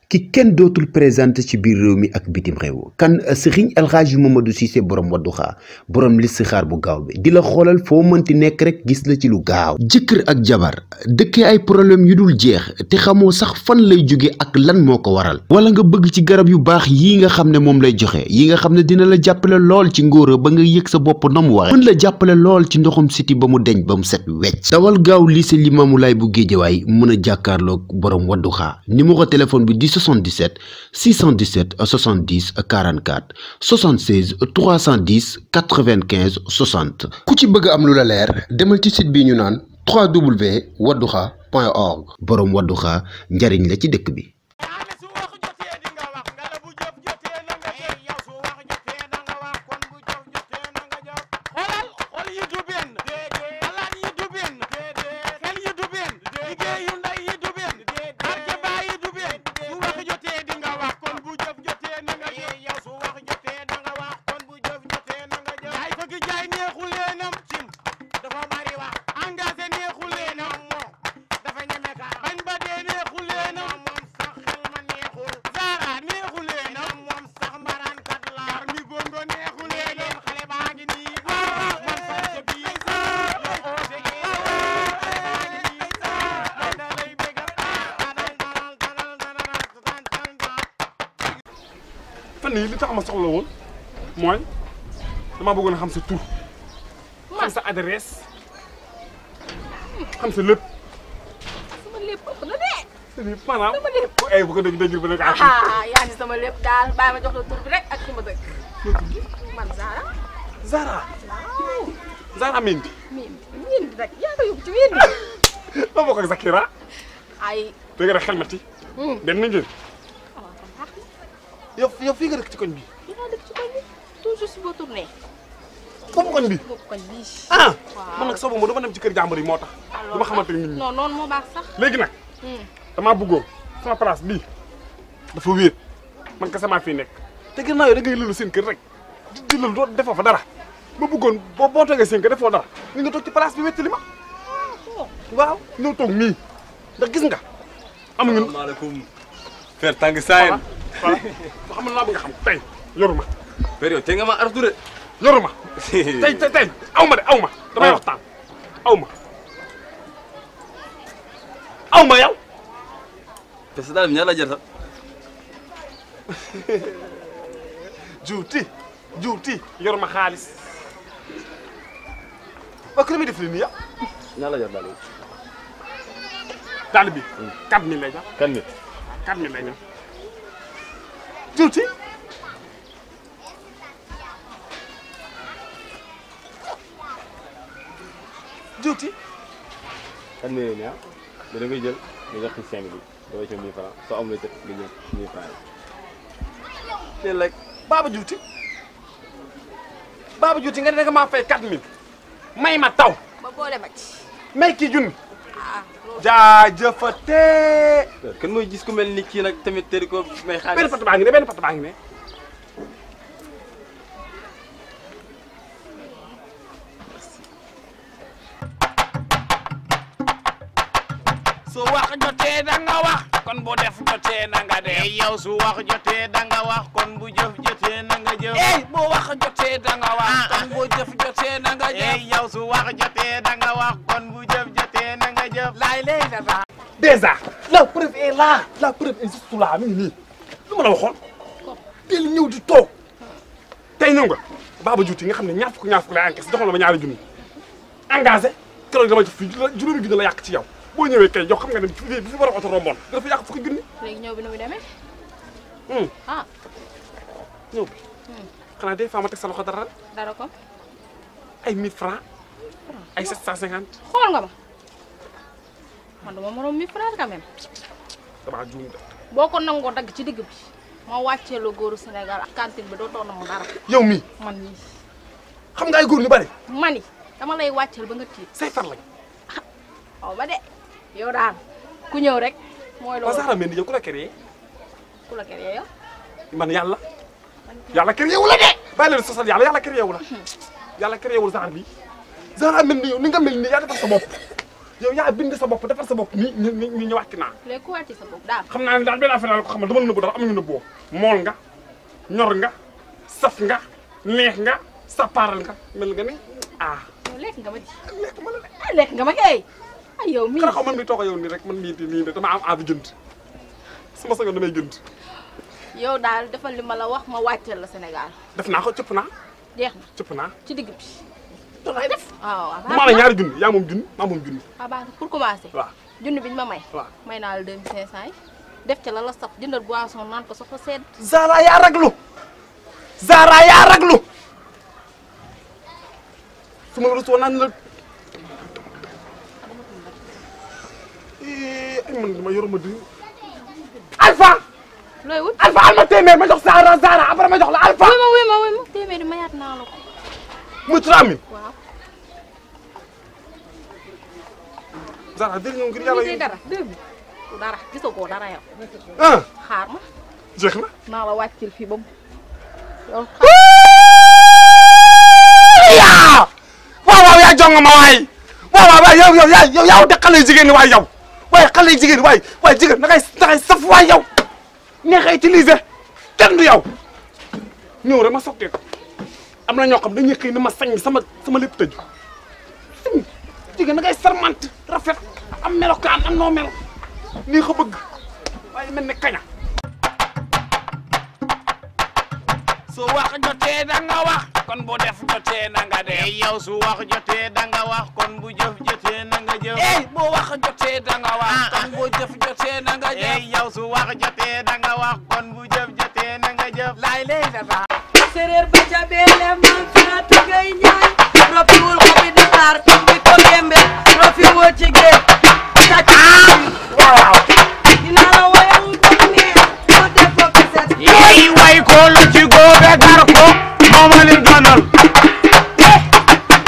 ki kenn dootul présenté ci biir réew mi ak bitim réew kan Serigne El Hadji Mamadou Cissé borom Wadduha borom listixaar bu gaaw bi di la xoolal foo mënti nekk rek gis la ci lu gaaw. jëkkër ak jabar dëkkee ay problème yu dul jeex te xamoo sax fan lay jóge ak lan moo ko waral. wala nga bëgg ci garab yu baax yii nga xam ne moom lay joxe yi nga xam ne dina la jàppale lool ci ngóora ba nga yëg sa bopp na mu waxe mën la jàppale lool ci ndoxum siti ba mu deñ ba mu set wecc. dawal gaaw lycée Limamoulaye bu Guédiawaye mën a jàkkaarloog borom Wadduha numéro téléphone bi 77 617 70 44 76 310 95 60 ku ci bëgg am lu la leer demal ci site bi ñu naan www.wadduha.org borom Wadduha njariñ la ci dëkk bi. fan yii li tax ma soxla woon mooy dama bëggoon a xam sa tur xam sa adresse xam sa lépp. sama lépp ëpp na de. sa lépp maanaam sama lépp. ay bu ko dégg dégg ba nekk yaa ngi sama lépp daal bàyyi ma jox la tur bi rek ak fi ma dëkk. man Zara. Zara. waaw. Zara Mendy. Mendy rek yaa ko yóbbu ci Mendy. ma bokk ak Zakira. ay. dégg nga xelmati. benn ngeen. yow fii nga dëkk ci koñ bi. fii nga dëkk ci koñ bi toujours si boo tourné. boobu koñ bi. boobu koñ bi. ah. waaw man nag soo dama dem ci kër jàmbur yi moo tax. dama xamante ni nit ñi. non noonu moo baax sax. léegi nag. damaa bëggoon sama place bii dafa wéet man kese maa fii nekk te ginnaaw da ngay lëlu seen kër rek di lëlu doo defoo fa dara ma bëggoon boo toogee seen kër defoo dara ni nga toog ci place bi wettali ma. waaw ñëw toog nii ndax gis nga amuñu. asalaamaaleykum. Fer tàng saa voilà xam nga laa bëgg nga xam tey yoruma. Fer yow tey nga ma artu de. yoruma. tey aw ma de aw ma. damay waxtaan aw ma. aw ma yow. parce que daal bi ñaar la jar sax. juuti yoruma xaalis. ba ku ne muy def nii ya. ñaar la jar daal daal bi. 4000 lay jar. 4000. 4000 lay jar. juuti. juuti. 4000 yooyu ñaar da ngay jël nga jox ci 5000 bi doo ci 1000 francs soo amulee tëj nga jël 1000 francs yi. léegi nag Baba Juuti. Baba Juuti nga ne nga maa fay 4000 may ma taw. ba boole ma ci. may kii junni. ah loolu. jaajëfatee. kan mooy gis ku mel ni kii nag tamit tëri ko may xaalis. benn pat baa ngi ne benn pat baa ngi ne. su wax jotee da nga wax kon bu def jotee na nga def. yow su wax jotee da nga wax kon bu jëf jotee na nga jëf. bu wax jotee da nga wax kon bu jëf jotee na nga jëf. yow su wax jotee da nga wax kon bu jëf jotee na nga jëf. laay lay la sax. déjà la preuve est là la preuve est juste là mi ngi nii lu ma la waxoon teel ñëw di toog tey ñëw nga Baba Juuti nga xam ne ñaar fukk lay encaissé joxoon na ma ñaari junni engagé keroog dama ci fii juróomi junni la yàq ci yow boo ñëwee kay yow xam nga ne bi fi war a oto romboon dafa yàq fukki junni. léegi ñëw bi nu muy demee. ah. ñëw bi xanaa des fois ma teg sa loxo dara dara ko. ay 1000 francs ay 750. xool nga ma. man dama moroom 1000 francs quand même. damaa juum de. boo ko nangoo dagg ci digg bi ma wàccee la góoru Sénégal ak cantine bi doo toog na mu dara. yow mii man mii. xam nga ay góor ñu bari. mani dama lay wàcceel ba nga tiit. say far lañ. waaw ba de yow daal ku ñëw rek. mooy loolu Zara Mendy yow ku la créé. ku la créé yow. man yàlla. yàlla créé wu la de. bàyyi leen sosal yàlla créé wu la. yàlla créé wul Zara bi Zara Mendy yow ni nga mel nii yaa defar sa bopp yow yaa bind sa bopp defar sa bopp ni ñu wàcc naa. léegi ku wàcc sa bopp daal. xam naa ne daal benn affaire daal ko xamal dama la nëbbu dara amuñu nëbboo mool nga ñor nga saf nga neex nga sapaaral nga mel nga ni yow lekk nga ma ji. lekk ma la de. lekk nga ma kay. ay yow mii xanaa xaw man mi toog a yow nii rek man nii rek dama am envie jënd sama sañoon damay jënd. yow daal defal li ma la wax ma wàcceel la Sénégal. def naa ko cëpp naa. jeex na cëpp naa. ci digg bi. loolu laay def. waaw bu ma la ñaari junni yaa moom junni maa moom junni. waaw baax na pour commencer. waaw junni biñ ma may. waaw may naa la 2500 yi. def ca la la saf jëndal boisson naan ko soxla sedd. Zara yaa raglu. Zara yaa raglu. su ma la rusoo naan la. ay man dama yoruma di. Alpha. looy wut Alpha al ma téeméer ma jox Zara après ma jox la Alpha. wuy ma téeméeri mayaat naa la ko. muy 3000. waaw. Zara dégg nga ngir yàlla yi dara 2000. dara gisoo ko dara yow. xaar ma. jeex na. naa la wàccil fii ba mu. yow waaw yaa jonga ma waay. waaw yow yaa de xale jigéen ñi waay yow. waaye xale jigéen waaye jigéen da ngay saf waay yow. neex a utiliser kenn du yow. ñëw rek ma sottee ko. am na ñoo xam dañuy xëy na ma sañ sama lépp tëju. jigéen da ngay sarmante rafet am melokaan am noo mel. nii ko bëgg waaye mel ne kaña. su wax jotee da nga wax kon bu def jotee na nga def. yow su wax jotee da nga wax kon bu jëf jotee na nga jëf. bu wax jotee da nga wax kon bu jëf jotee na nga jëf. yow su wax jotee da nga wax kon bu jëf jotee na nga jëf. laay lay dara. séréer ba ca beele man Fatou Gueye Ndiaye rofiwul ko bi Dakar di ko gembe rofiwul ci géej tàcc waaw. dinaa la woyal ba mu neex ma def ko kaset way ko lu ci góobe gar ko moo ma leen gënal.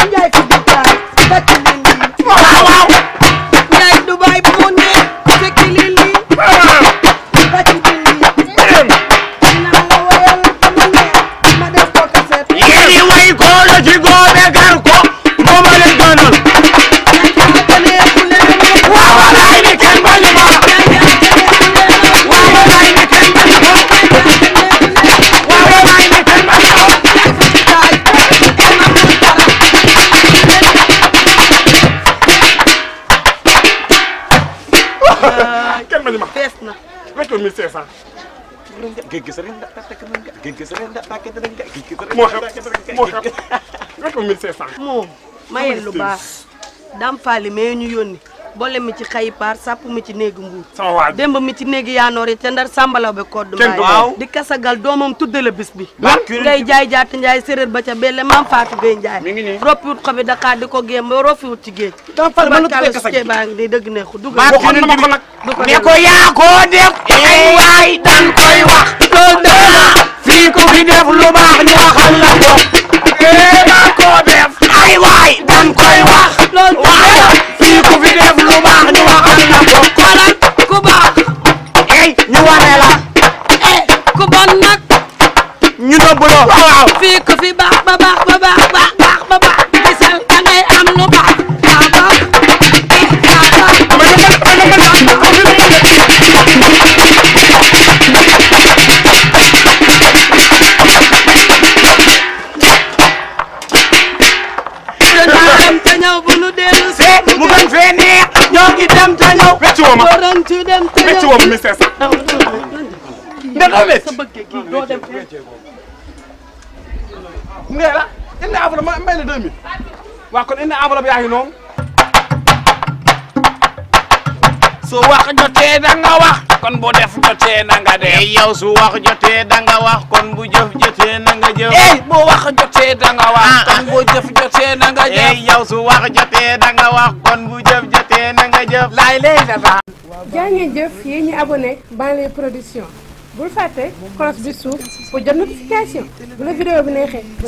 Ndiaye fi Dakar tàcc leen lii waaw. Ndiaye Dubaay bu mu neex fekk leen lii tàcc leen lii dinaa la woyal ba mu neex ma def ko kaset way ko lu ci góobe gar ko moo ma leen gënal. waaw walaay ni kenn bañu ma. waaw walaay ni kenn bañu ma. waaw walaay ni kenn bañu ma. kenn bañu ma. fees na rek 1500. moo xew rek 1500. moom mayel lu baax dam faali mais ñu yónni boole mi ci xayi paar sàpp mi ci néegu mbuur sama waaj. démb mi ci néegi yaanoor yi te ndar sàmbalaw be kodd Kenn du mbaay moom. di kasagal doomam tuddale bis bi lan ngay jaay jaata njaay séréer ba ca belle maam Fatou Gueye Ndiaye mi ngi nii. roppiwut xobi Dakar di ko géem ba roppiwut ci géej Dame Fall man la tuddee kasag sukkee baa ngi di dëgg neexu dugal waxoon na ma ko nag. du ko ne ko yaa ko def. waay dan koy wax. loolu dëgg la. fii ku fi def lu baax ñu waxal la ko. yaa ko def. ay waay dan koy wax. loolu dëgg la. fii ku fi def lu baax ñu waxal la ko. xoolal ku baax. ñu wane la. ku bon nag ñu nëbb la. waaw. fii ku fi baax ba baax ba baax baax baax ba baax gisal da ngay am lu baax yaa baax dem te ñëw bu nu dellu si mu gën fee neex. ñoo ngi dem te ñëw. wecc woo ma waroon ci dem te wecc ñëw woo ma 1500. ndax sa bëgg kii doo dem fenn nee la indi enveloppe ma mbay la 2000. waaw kon indi enveloppe yaa ngi noonu. su wax jotee da nga wax kon bu def jotee na nga def. yow su wax jotee da nga wax kon bu jëf jotee na nga jëf. bu wax jotee da nga wax kon bu jëf jotee na nga jëf. yow su wax jotee da nga wax kon bu jëf jotee na nga jëf. laay lay dara. jaa ngeen jëf yéen ñi abonné Banlieue Production bul fàtte cloche bi suuf pour jot notification bu la vidéo bi neexee ba